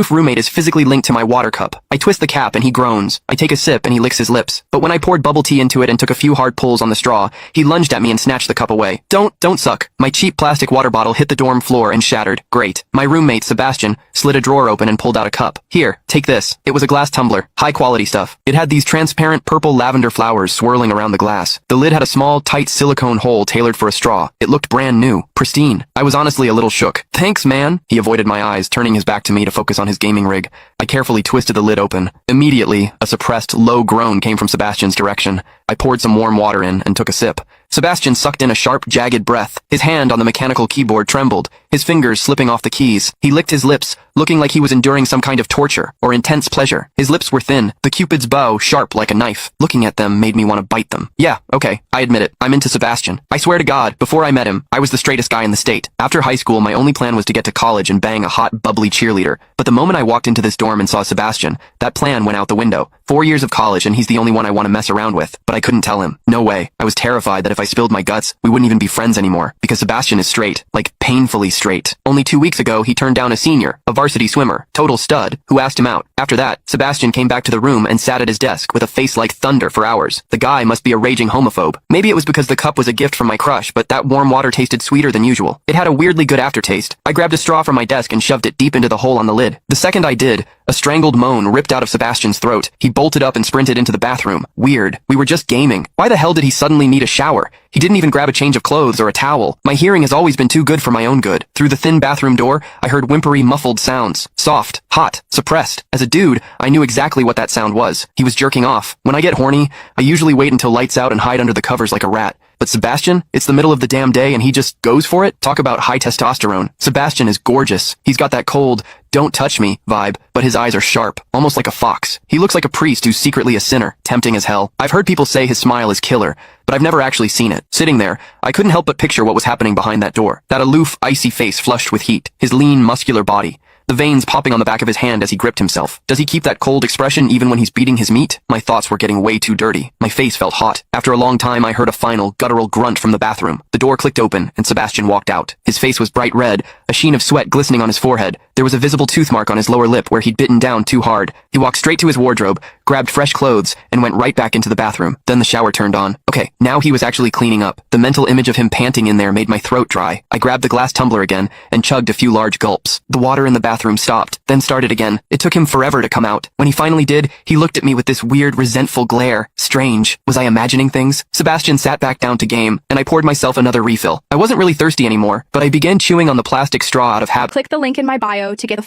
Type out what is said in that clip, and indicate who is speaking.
Speaker 1: aloof roommate is physically linked to my water cup. I twist the cap and he groans. I take a sip and he licks his lips. But when I poured bubble tea into it and took a few hard pulls on the straw, he lunged at me and snatched the cup away. Don't suck. My cheap plastic water bottle hit the dorm floor and shattered. Great. My roommate, Sebastian, slid a drawer open and pulled out a cup. Here, take this. It was a glass tumbler. High quality stuff. It had these transparent purple lavender flowers swirling around the glass. The lid had a small, tight silicone hole tailored for a straw. It looked brand new. Pristine. I was honestly a little shook. Thanks, man. He avoided my eyes, turning his back to me to focus on his gaming rig. I carefully twisted the lid open. Immediately, a suppressed, low groan came from Sebastian's direction. I poured some warm water in and took a sip. Sebastian sucked in a sharp, jagged breath. His hand on the mechanical keyboard trembled, his fingers slipping off the keys. He licked his lips, looking like he was enduring some kind of torture or intense pleasure. His lips were thin, the Cupid's bow sharp like a knife. Looking at them made me want to bite them. Yeah, okay, I admit it. I'm into Sebastian. I swear to God, before I met him, I was the straightest guy in the state. After high school, my only plan was to get to college and bang a hot, bubbly cheerleader. But the moment I walked into this dorm and saw Sebastian, that plan went out the window. 4 years of college and he's the only one I want to mess around with. But I couldn't tell him. No way. I was terrified that if I spilled my guts, we wouldn't even be friends anymore. Because Sebastian is straight. Like, painfully straight. Only 2 weeks ago, he turned down a senior, a varsity swimmer, total stud, who asked him out. After that, Sebastian came back to the room and sat at his desk with a face like thunder for hours. The guy must be a raging homophobe. Maybe it was because the cup was a gift from my crush, but that warm water tasted sweeter than usual. It had a weirdly good aftertaste. I grabbed a straw from my desk and shoved it deep into the hole on the lid. The second I did, a strangled moan ripped out of Sebastian's throat. He bolted up and sprinted into the bathroom. Weird. We were just gaming. Why the hell did he suddenly need a shower? He didn't even grab a change of clothes or a towel. My hearing has always been too good for my own good. Through the thin bathroom door, I heard whimpery, muffled sounds. Soft, hot, suppressed. As a dude, I knew exactly what that sound was. He was jerking off. When I get horny, I usually wait until lights out and hide under the covers like a rat. But Sebastian, it's the middle of the damn day and he just goes for it? Talk about high testosterone. Sebastian is gorgeous. He's got that cold, don't touch me vibe, but his eyes are sharp, almost like a fox. He looks like a priest who's secretly a sinner, tempting as hell. I've heard people say his smile is killer, but I've never actually seen it. Sitting there, I couldn't help but picture what was happening behind that door. That aloof, icy face flushed with heat, his lean, muscular body. The veins popping on the back of his hand as he gripped himself. Does he keep that cold expression even when he's beating his meat? My thoughts were getting way too dirty. My face felt hot. After a long time, I heard a final, guttural grunt from the bathroom. The door clicked open, and Sebastian walked out. His face was bright red, a sheen of sweat glistening on his forehead. There was a visible tooth mark on his lower lip where he'd bitten down too hard. He walked straight to his wardrobe, grabbed fresh clothes, and went right back into the bathroom. Then the shower turned on. Okay, now he was actually cleaning up. The mental image of him panting in there made my throat dry. I grabbed the glass tumbler again and chugged a few large gulps. The water in the bathroom stopped, then started again. It took him forever to come out. When he finally did, he looked at me with this weird, resentful glare. Strange. Was I imagining things? Sebastian sat back down to game, and I poured myself another refill. I wasn't really thirsty anymore, but I began chewing on the plastic straw out of habit.
Speaker 2: Click the link in my bio to get the